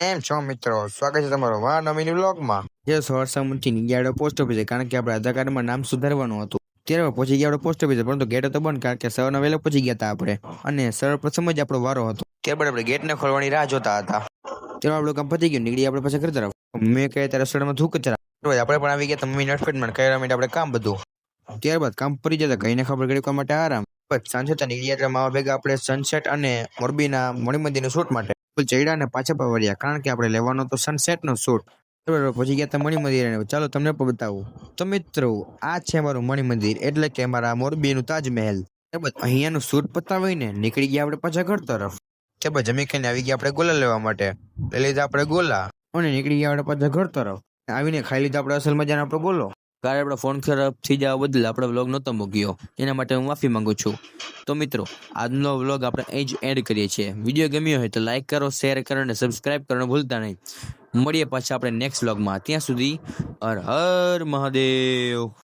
એમ છો મિત્રો, સ્વાગત છે તમારો નવા નવીન વ્લોગમાં. જે સરસામથી ગયા પોસ્ટ ઓફિસ છે, કારણ કે આપણે આધાર કાર્ડમાં નામ સુધારવાનું હતું. ત્યારે પહોંચી ગયા પોસ્ટ ઓફિસ, પરંતુ ગેટ તો બંધ, કારણ કે સવારના વહેલા પહોંચી ગયા હતા આપણે, અને સર્વપ્રથમ જ આપણો વારો હતો. ત્યારબાદ આપણે ગેટને ખોલવાની રાહ જોતા હતા. ત્યારે આપણું કામ પતી ગયું, નીકળી આપણે પાછા ઘર તરફ. મેં કહે ત્યારે રસોડામાં ધૂક ચરા આપણે પણ આવી ગયા. તમે નટફેટમાં કયા મિનિટ આપણે કામ બધું. ત્યારબાદ કામ પડી જતા કઈને ખબર ઘડી કામ માટે આરામ. સાંજે નીકળ્યા માવા ભેગા આપણે સનસેટ અને મોરબીના મણિમંદિરના શૂટ માટે ચડ્યા અને પાછા પવડ્યા, કારણ કે આપણે લેવાનો તો સનસેટ નો શૂટ. પછી ગયા હતા મણિમંદિર. ચાલો તમને પણ બતાવું. તો મિત્રો, આ છે મારું મણિમંદિર, એટલે કે મારા મોરબીનું તાજમહેલ. અહીંયાનું શૂટ પતાવીને નીકળી ગયા આપણે પાછા ઘર તરફ. ત્યારબાદ જમી ખાઈને આવી ગયા આપણે ગોલા લેવા માટે. લઈ લીધા આપણે ગોલા અને નીકળી ગયા આપણે પાછા ઘર તરફ. આવીને ખાઈ લીધા આપણે અસલ મજાનો આપણો ગોલો. કારણ આપણે ફોન ખરાબ થઈ જવા બદલ આપણે વ્લોગ નહોતો મૂક્યો, એના માટે હું માફી માંગુ છું. તો મિત્રો, આજનો વ્લોગ આપણે અહીં જ એડ કરીએ છીએ. વિડીયો ગમ્યો હોય તો લાઈક કરો, શેર કરો અને સબસ્ક્રાઇબ કરવાનું ભૂલતા નહીં. મળીએ પાછા આપણે નેક્સ્ટ વ્લોગમાં. ત્યાં સુધી હર હર મહાદેવ.